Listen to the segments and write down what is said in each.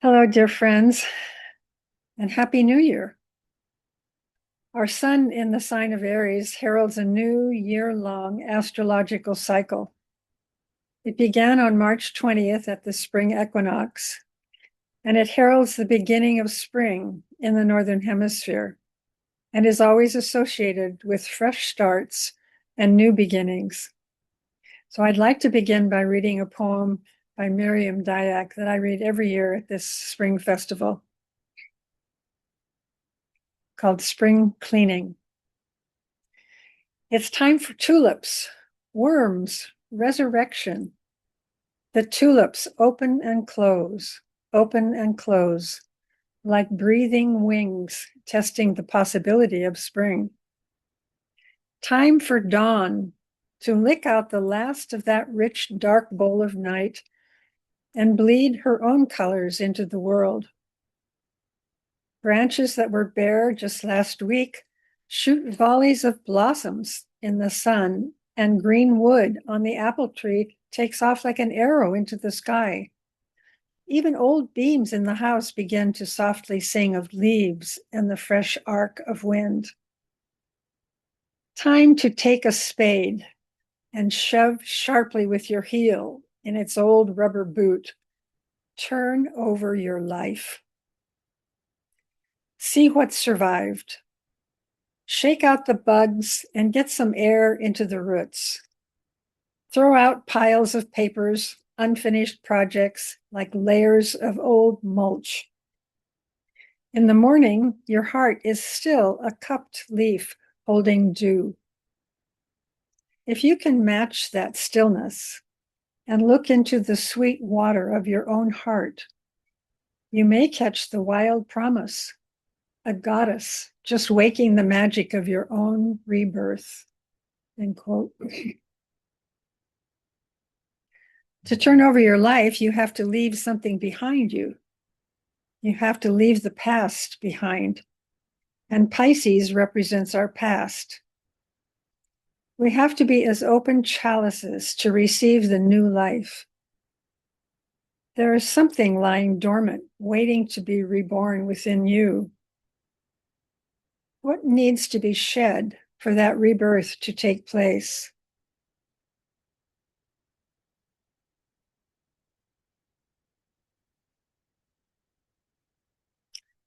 Hello, dear friends, and Happy New Year. Our sun in the sign of Aries heralds a new year-long astrological cycle. It began on March 20th at the spring equinox, and it heralds the beginning of spring in the Northern Hemisphere and is always associated with fresh starts and new beginnings. So I'd like to begin by reading a poem by Miriam Dyack that I read every year at this spring festival, called Spring Cleaning. It's time for tulips, worms, resurrection. The tulips open and close, like breathing wings, testing the possibility of spring. Time for dawn, to lick out the last of that rich, dark bowl of night and bleed her own colors into the world. Branches that were bare just last week shoot volleys of blossoms in the sun, and green wood on the apple tree takes off like an arrow into the sky. Even old beams in the house begin to softly sing of leaves and the fresh arc of wind. Time to take a spade and shove sharply with your heel in its old rubber boot. Turn over your life. See what survived. Shake out the bugs and get some air into the roots. Throw out piles of papers, unfinished projects, like layers of old mulch. In the morning, your heart is still a cupped leaf holding dew. If you can match that stillness and look into the sweet water of your own heart, you may catch the wild promise, a goddess just waking the magic of your own rebirth. End quote. To turn over your life, you have to leave something behind you. You have to leave the past behind. And Pisces represents our past. We have to be as open chalices to receive the new life. There is something lying dormant, waiting to be reborn within you. What needs to be shed for that rebirth to take place?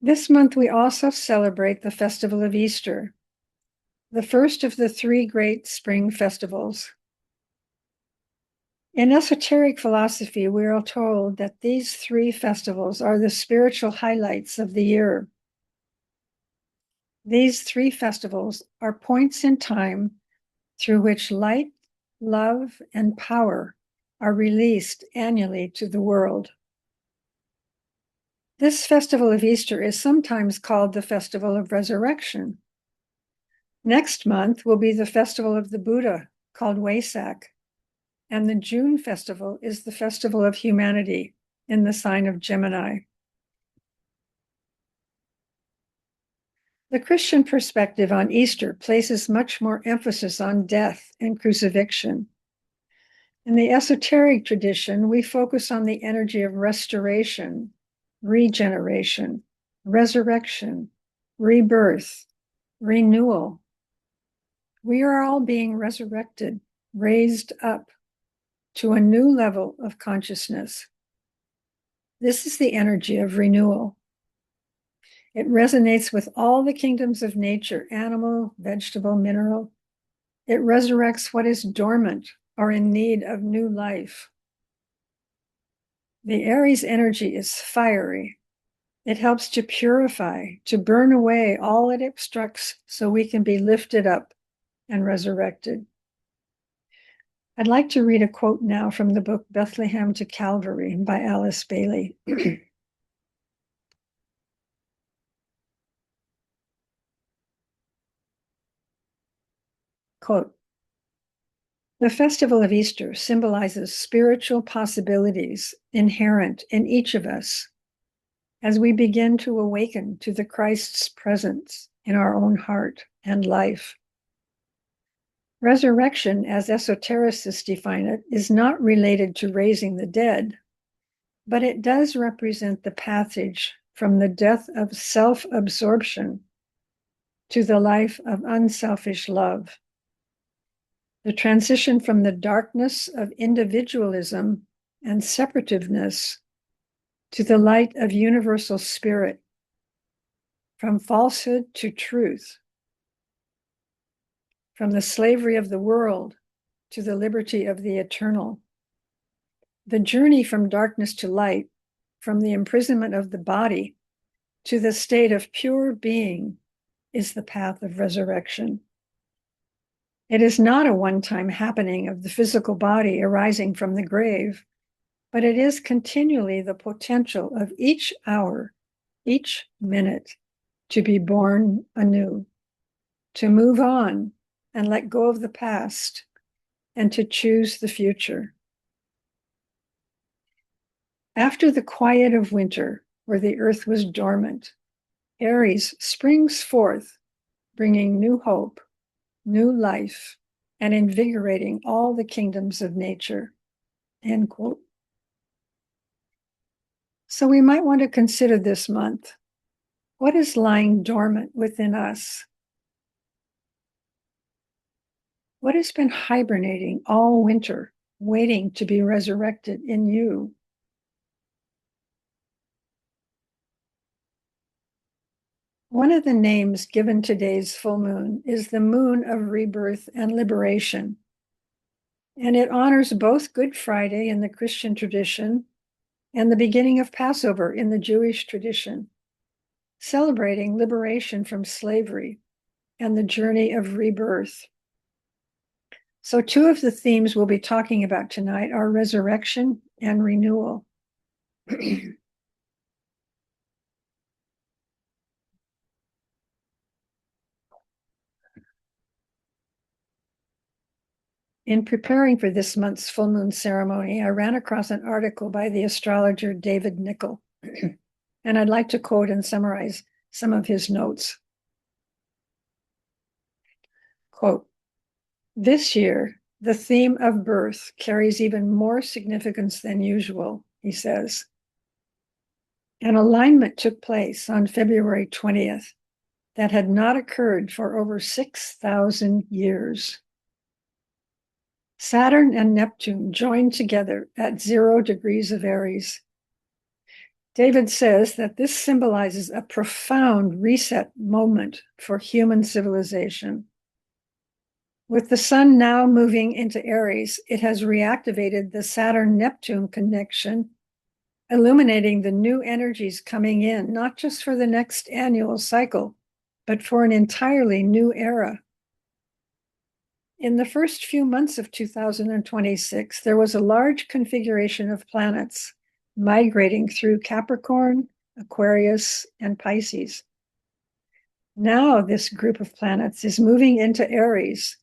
This month, we also celebrate the festival of Easter, the first of the three great spring festivals. In esoteric philosophy, we are told that these three festivals are the spiritual highlights of the year. These three festivals are points in time through which light, love, and power are released annually to the world. This festival of Easter is sometimes called the Festival of Resurrection. Next month will be the Festival of the Buddha, called Wesak, and the June festival is the Festival of Humanity in the sign of Gemini. The Christian perspective on Easter places much more emphasis on death and crucifixion. In the esoteric tradition, we focus on the energy of restoration, regeneration, resurrection, rebirth, renewal. We are all being resurrected, raised up to a new level of consciousness. This is the energy of renewal. It resonates with all the kingdoms of nature, animal, vegetable, mineral. It resurrects what is dormant or in need of new life. The Aries energy is fiery. It helps to purify, to burn away all it obstructs so we can be lifted up and resurrected. I'd like to read a quote now from the book Bethlehem to Calvary by Alice Bailey. Quote, "The festival of Easter symbolizes spiritual possibilities inherent in each of us as we begin to awaken to the Christ's presence in our own heart and life. Resurrection, as esotericists define it, is not related to raising the dead, but it does represent the passage from the death of self-absorption to the life of unselfish love, the transition from the darkness of individualism and separativeness to the light of universal spirit, from falsehood to truth, from the slavery of the world to the liberty of the eternal. The journey from darkness to light, from the imprisonment of the body to the state of pure being, is the path of resurrection. It is not a one-time happening of the physical body arising from the grave, but it is continually the potential of each hour, each minute, to be born anew, to move on and let go of the past, and to choose the future. After the quiet of winter, where the earth was dormant, Aries springs forth, bringing new hope, new life, and invigorating all the kingdoms of nature. End quote. So we might want to consider this month, what is lying dormant within us? What has been hibernating all winter, waiting to be resurrected in you? One of the names given today's full moon is the moon of rebirth and liberation. And it honors both Good Friday in the Christian tradition and the beginning of Passover in the Jewish tradition, celebrating liberation from slavery and the journey of rebirth. So two of the themes we'll be talking about tonight are resurrection and renewal. In preparing for this month's full moon ceremony, I ran across an article by the astrologer David Nickel, and I'd like to quote and summarize some of his notes. Quote, "This year, the theme of birth carries even more significance than usual," he says. An alignment took place on February 20th that had not occurred for over 6,000 years. Saturn and Neptune joined together at 0 degrees of Aries. David says that this symbolizes a profound reset moment for human civilization. With the sun now moving into Aries, it has reactivated the Saturn-Neptune connection, illuminating the new energies coming in, not just for the next annual cycle, but for an entirely new era. In the first few months of 2026, there was a large configuration of planets migrating through Capricorn, Aquarius, and Pisces. Now this group of planets is moving into Aries,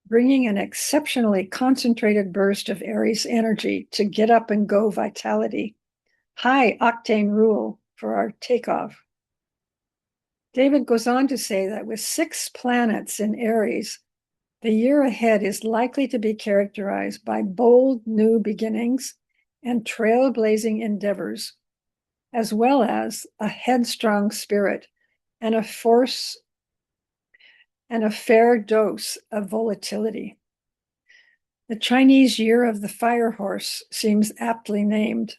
bringing an exceptionally concentrated burst of Aries energy to get up and go vitality, high octane rule for our takeoff. David goes on to say that with 6 planets in Aries, the year ahead is likely to be characterized by bold new beginnings and trailblazing endeavors, as well as a headstrong spirit and a force and a fair dose of volatility. The Chinese Year of the Fire Horse seems aptly named.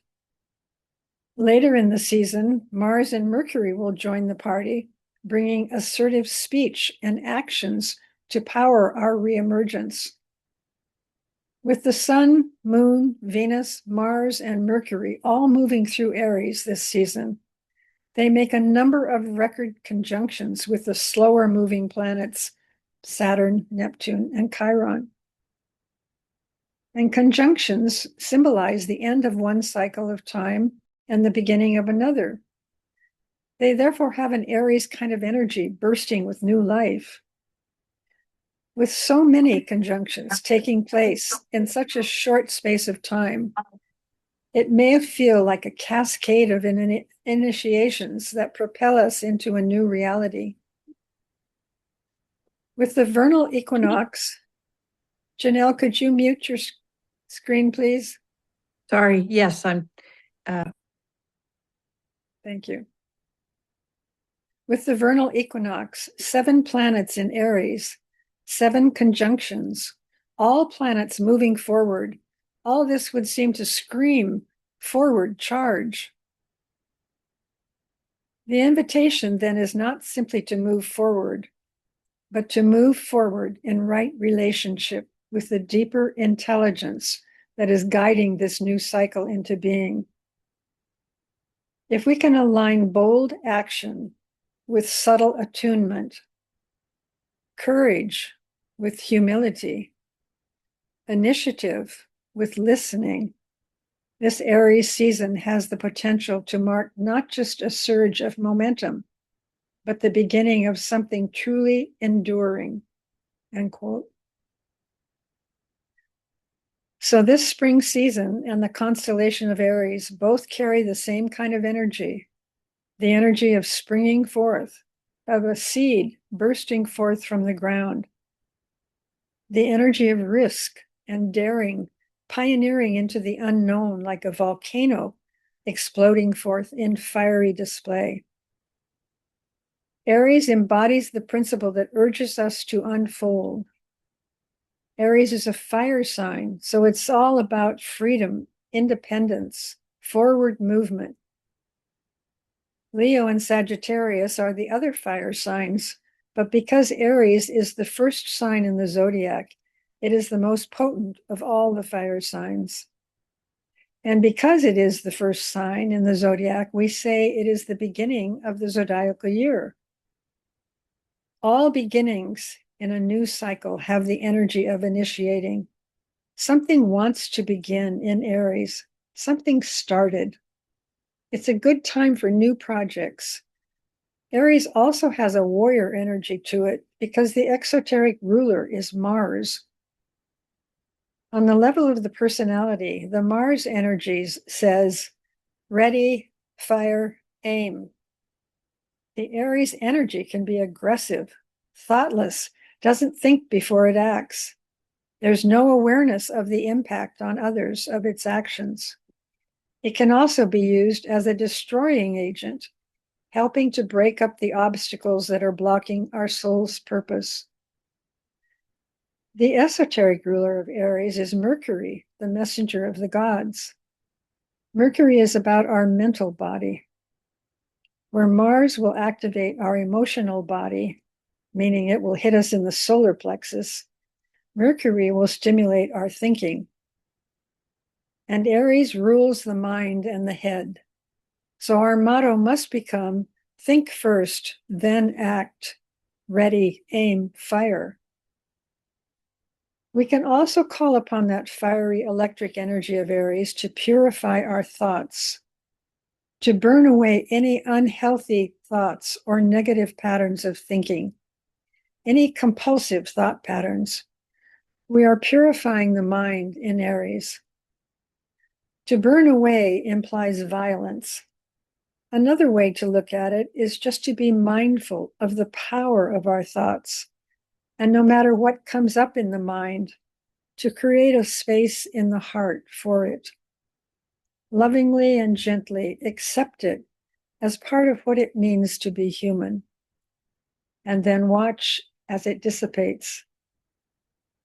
Later in the season, Mars and Mercury will join the party, bringing assertive speech and actions to power our reemergence. With the Sun, Moon, Venus, Mars, and Mercury all moving through Aries this season, they make a number of record conjunctions with the slower moving planets, Saturn, Neptune, and Chiron. And conjunctions symbolize the end of one cycle of time and the beginning of another. They therefore have an Aries kind of energy bursting with new life. With so many conjunctions taking place in such a short space of time, it may feel like a cascade of initiations that propel us into a new reality. With the vernal equinox, Janelle, could you mute your screen, please? Sorry, yes, I'm Thank you. With the vernal equinox, 7 planets in Aries, 7 conjunctions, all planets moving forward, all this would seem to scream forward charge. The invitation then is not simply to move forward, but to move forward in right relationship with the deeper intelligence that is guiding this new cycle into being. If we can align bold action with subtle attunement, courage with humility, initiative with listening, this Aries season has the potential to mark not just a surge of momentum, but the beginning of something truly enduring, end quote. So this spring season and the constellation of Aries both carry the same kind of energy, the energy of springing forth, of a seed bursting forth from the ground, the energy of risk and daring, pioneering into the unknown like a volcano exploding forth in fiery display. Aries embodies the principle that urges us to unfold. Aries is a fire sign, so it's all about freedom, independence, forward movement. Leo and Sagittarius are the other fire signs, but because Aries is the first sign in the zodiac, it is the most potent of all the fire signs. And because it is the first sign in the zodiac, we say it is the beginning of the zodiacal year. All beginnings in a new cycle have the energy of initiating. Something wants to begin in Aries. Something started. It's a good time for new projects. Aries also has a warrior energy to it because the exoteric ruler is Mars. On the level of the personality, the Mars energies says, ready, fire, aim. The Aries energy can be aggressive, thoughtless, doesn't think before it acts. There's no awareness of the impact on others of its actions. It can also be used as a destroying agent, helping to break up the obstacles that are blocking our soul's purpose. The esoteric ruler of Aries is Mercury, the messenger of the gods. Mercury is about our mental body, where Mars will activate our emotional body, meaning it will hit us in the solar plexus. Mercury will stimulate our thinking. And Aries rules the mind and the head. So our motto must become, think first, then act, ready, aim, fire. We can also call upon that fiery electric energy of Aries to purify our thoughts, to burn away any unhealthy thoughts or negative patterns of thinking, any compulsive thought patterns. We are purifying the mind in Aries. To burn away implies violence. Another way to look at it is just to be mindful of the power of our thoughts, and no matter what comes up in the mind, to create a space in the heart for it. Lovingly and gently accept it as part of what it means to be human, and then watch as it dissipates.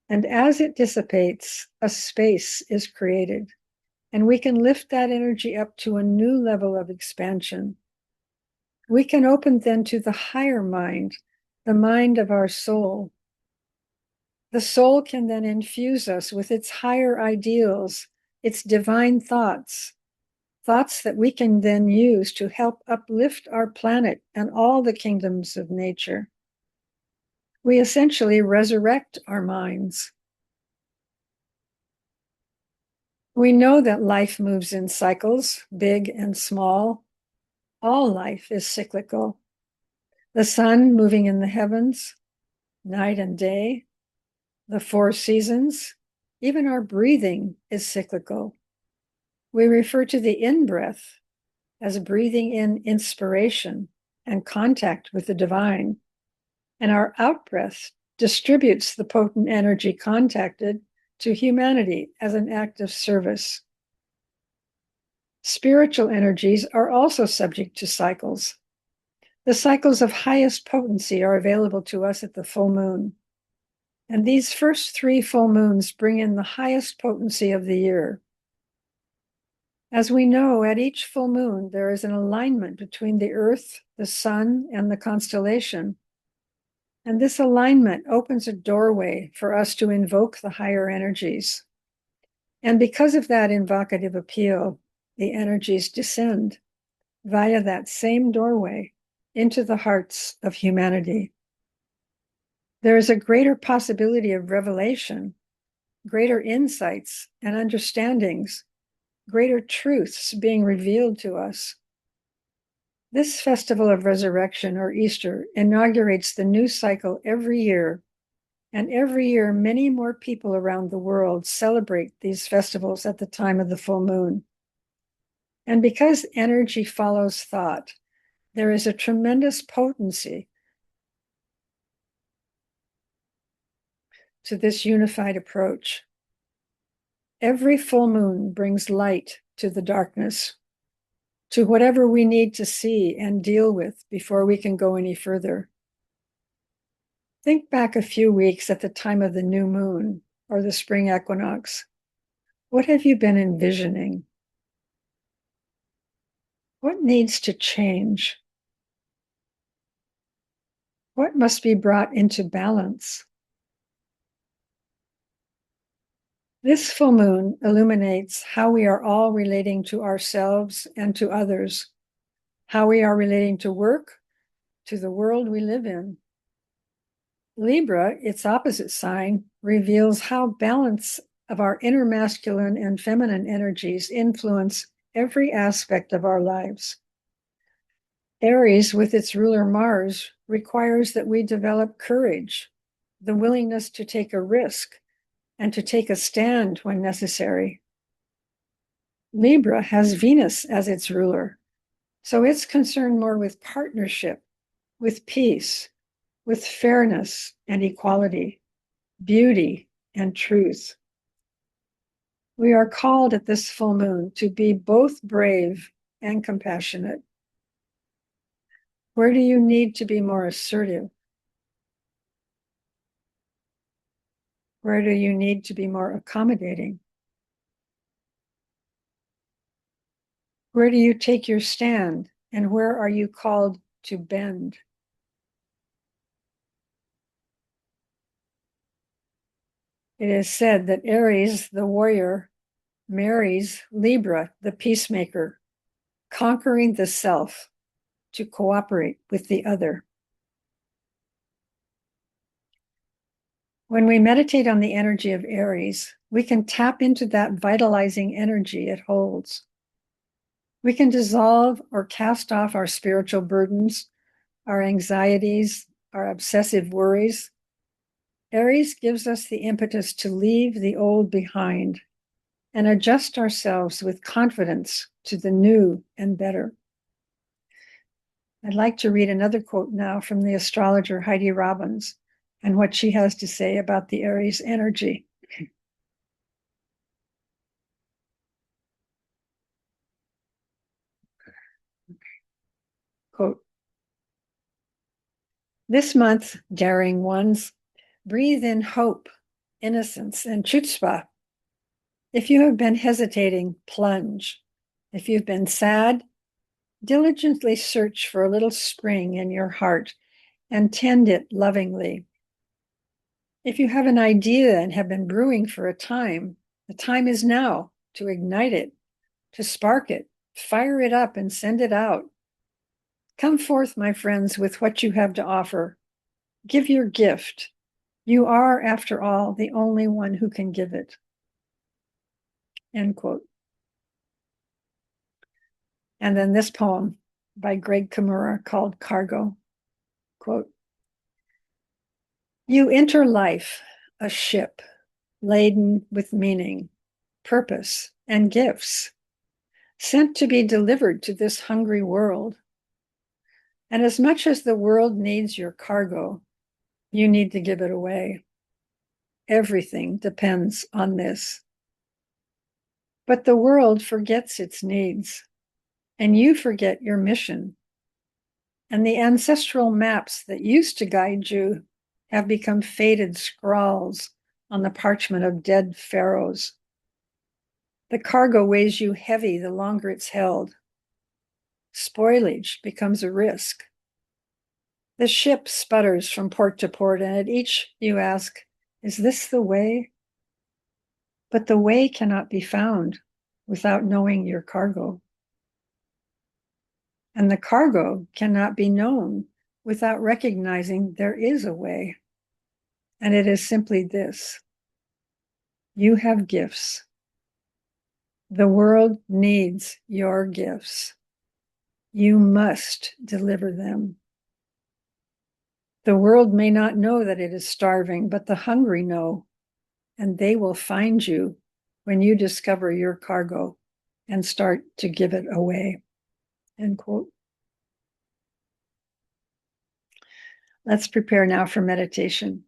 And as it dissipates, a space is created, and we can lift that energy up to a new level of expansion. We can open then to the higher mind, the mind of our soul. The soul can then infuse us with its higher ideals, its divine thoughts, thoughts that we can then use to help uplift our planet and all the kingdoms of nature. We essentially resurrect our minds. We know that life moves in cycles, big and small. All life is cyclical. The sun moving in the heavens, night and day, the 4 seasons, even our breathing is cyclical. We refer to the in-breath as breathing in inspiration and contact with the divine, and our out-breath distributes the potent energy contacted to humanity as an act of service. Spiritual energies are also subject to cycles. The cycles of highest potency are available to us at the full moon. And these first 3 full moons bring in the highest potency of the year. As we know, at each full moon, there is an alignment between the Earth, the Sun, and the constellation. And this alignment opens a doorway for us to invoke the higher energies. And because of that invocative appeal, the energies descend via that same doorway into the hearts of humanity. There is a greater possibility of revelation, greater insights and understandings, greater truths being revealed to us. This festival of resurrection, or Easter, inaugurates the new cycle every year, and every year many more people around the world celebrate these festivals at the time of the full moon. And because energy follows thought, there is a tremendous potency to this unified approach. Every full moon brings light to the darkness, to whatever we need to see and deal with before we can go any further. Think back a few weeks at the time of the new moon or the spring equinox. What have you been envisioning? What needs to change? What must be brought into balance? This full moon illuminates how we are all relating to ourselves and to others, how we are relating to work, to the world we live in. Libra, its opposite sign, reveals how balance of our inner masculine and feminine energies influence every aspect of our lives. Aries, with its ruler Mars, requires that we develop courage, the willingness to take a risk, and to take a stand when necessary. Libra has Venus as its ruler, so it's concerned more with partnership, with peace, with fairness and equality, beauty and truth. We are called at this full moon to be both brave and compassionate. Where do you need to be more assertive? Where do you need to be more accommodating? Where do you take your stand, and where are you called to bend? It is said that Aries, the warrior, marries Libra, the peacemaker, conquering the self to cooperate with the other. When we meditate on the energy of Aries, we can tap into that vitalizing energy it holds. We can dissolve or cast off our spiritual burdens, our anxieties, our obsessive worries. Aries gives us the impetus to leave the old behind and adjust ourselves with confidence to the new and better. I'd like to read another quote now from the astrologer Heidi Robbins and what she has to say about the Aries energy. Quote, "This month, daring ones, breathe in hope, innocence, and chutzpah. If you have been hesitating, plunge. If you've been sad, diligently search for a little spring in your heart and tend it lovingly. If you have an idea and have been brewing for a time, the time is now to ignite it, to spark it, fire it up and send it out. Come forth, my friends, with what you have to offer. Give your gift. You are, after all, the only one who can give it." End quote. And then this poem by Greg Kimura called Cargo. Quote, "You enter life, a ship, laden with meaning, purpose, and gifts, sent to be delivered to this hungry world. And as much as the world needs your cargo, you need to give it away. Everything depends on this." But the world forgets its needs, and you forget your mission. And the ancestral maps that used to guide you have become faded scrawls on the parchment of dead pharaohs. The cargo weighs you heavy the longer it's held. Spoilage becomes a risk. The ship sputters from port to port, and at each you ask, is this the way? But the way cannot be found without knowing your cargo. And the cargo cannot be known without recognizing there is a way. And it is simply this: you have gifts. The world needs your gifts. You must deliver them. The world may not know that it is starving, but the hungry know, and they will find you when you discover your cargo and start to give it away. End quote. Let's prepare now for meditation.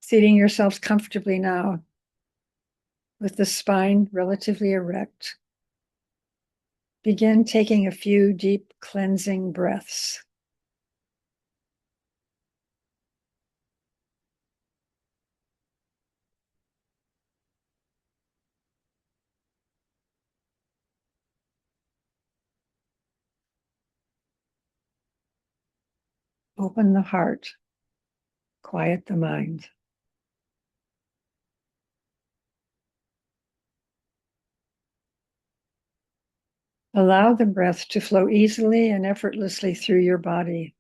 Seating yourselves comfortably now with the spine relatively erect. Begin taking a few deep cleansing breaths. Open the heart. Quiet the mind. Allow the breath to flow easily and effortlessly through your body.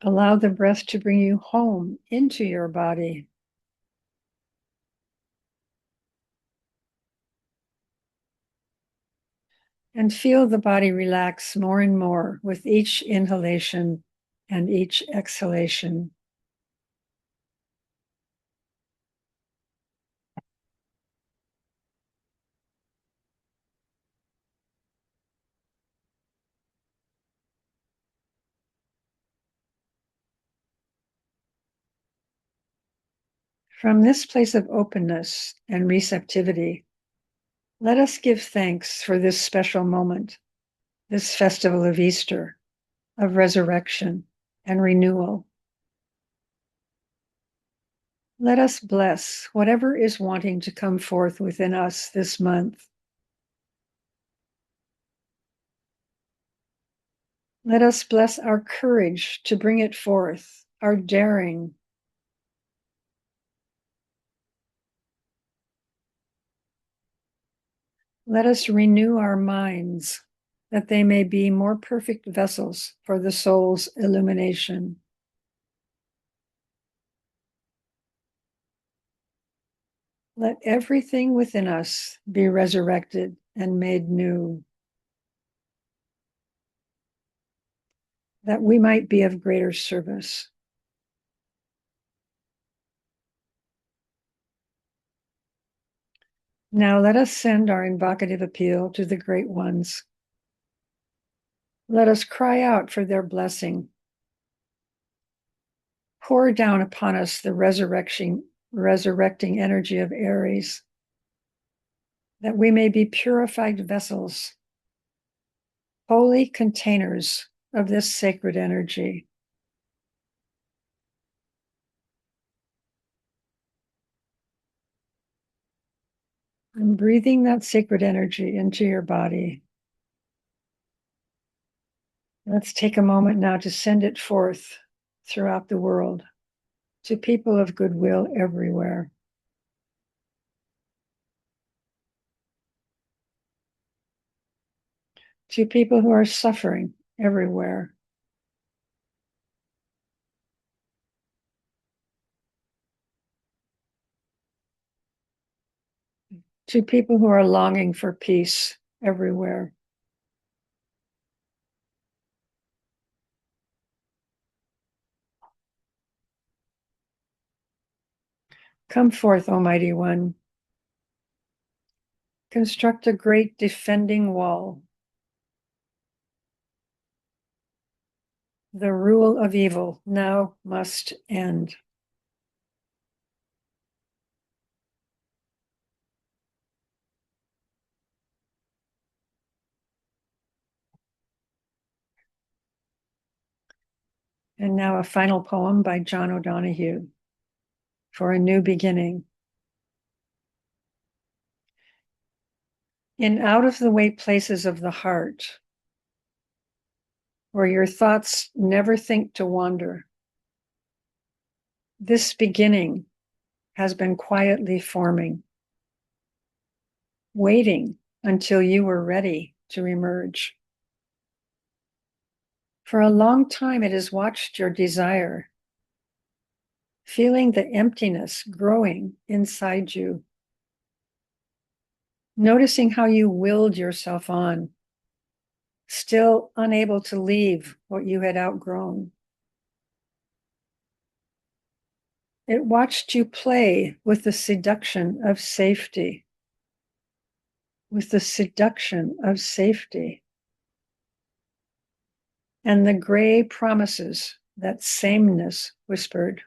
Allow the breath to bring you home into your body. And feel the body relax more and more with each inhalation and each exhalation. From this place of openness and receptivity, let us give thanks for this special moment, this festival of Easter, of resurrection and renewal. Let us bless whatever is wanting to come forth within us this month. Let us bless our courage to bring it forth, our daring. Let us renew our minds that they may be more perfect vessels for the soul's illumination. Let everything within us be resurrected and made new, that we might be of greater service. Now let us send our invocative appeal to the great ones. Let us cry out for their blessing. Pour down upon us the resurrecting energy of Aries, that we may be purified vessels, holy containers of this sacred energy. And breathing that sacred energy into your body. Let's take a moment now to send it forth throughout the world to people of goodwill everywhere. To people who are suffering everywhere. To people who are longing for peace everywhere. Come forth, Almighty One. Construct a great defending wall. The rule of evil now must end. And now a final poem by John O'Donohue, For a New Beginning. In out-of-the-way places of the heart, where your thoughts never think to wander, this beginning has been quietly forming, waiting until you were ready to emerge. For a long time, it has watched your desire, feeling the emptiness growing inside you, noticing how you willed yourself on, still unable to leave what you had outgrown. It watched you play with the seduction of safety, with the seduction of safety, and the gray promises that sameness whispered.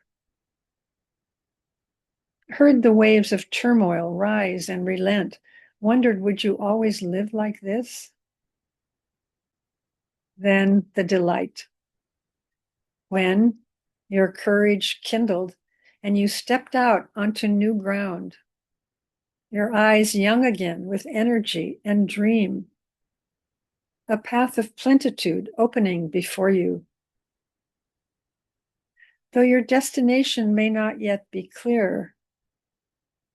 Heard the waves of turmoil rise and relent, wondered, would you always live like this? Then the delight, when your courage kindled and you stepped out onto new ground, your eyes young again with energy and dream, a path of plenitude opening before you. Though your destination may not yet be clear,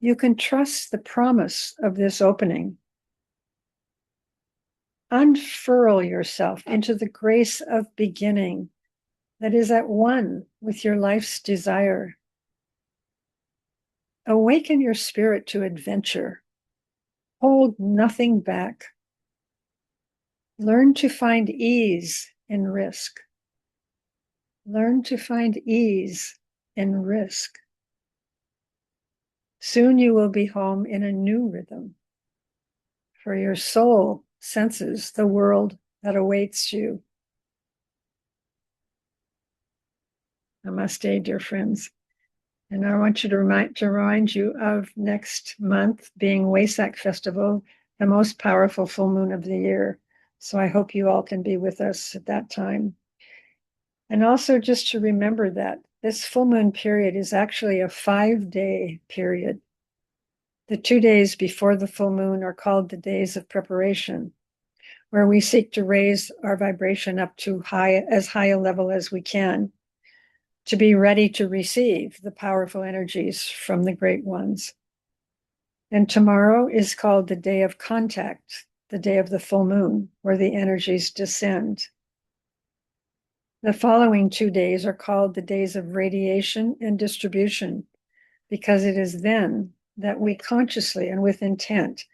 you can trust the promise of this opening. Unfurl yourself into the grace of beginning that is at one with your life's desire. Awaken your spirit to adventure. Hold nothing back. Learn to find ease in risk. Learn to find ease in risk. Soon you will be home in a new rhythm, for your soul senses the world that awaits you. Namaste, dear friends. And I want you to remind you of next month being Wesak Festival, the most powerful full moon of the year. So I hope you all can be with us at that time. And also just to remember that this full moon period is actually a 5-day period. The 2 days before the full moon are called the days of preparation, where we seek to raise our vibration up to as high a level as we can, to be ready to receive the powerful energies from the great ones. And tomorrow is called the day of contact, the day of the full moon, where the energies descend. The following 2 days are called the days of radiation and distribution, because it is then that we consciously and with intent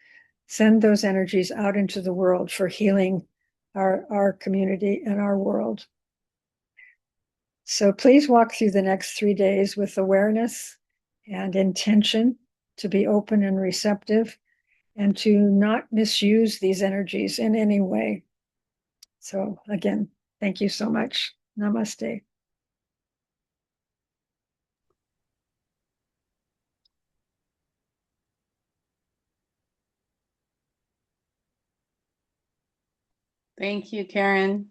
send those energies out into the world for healing our community and our world. So please walk through the next 3 days with awareness and intention to be open and receptive and to not misuse these energies in any way. So again, thank you so much. Namaste. Thank you, Karen.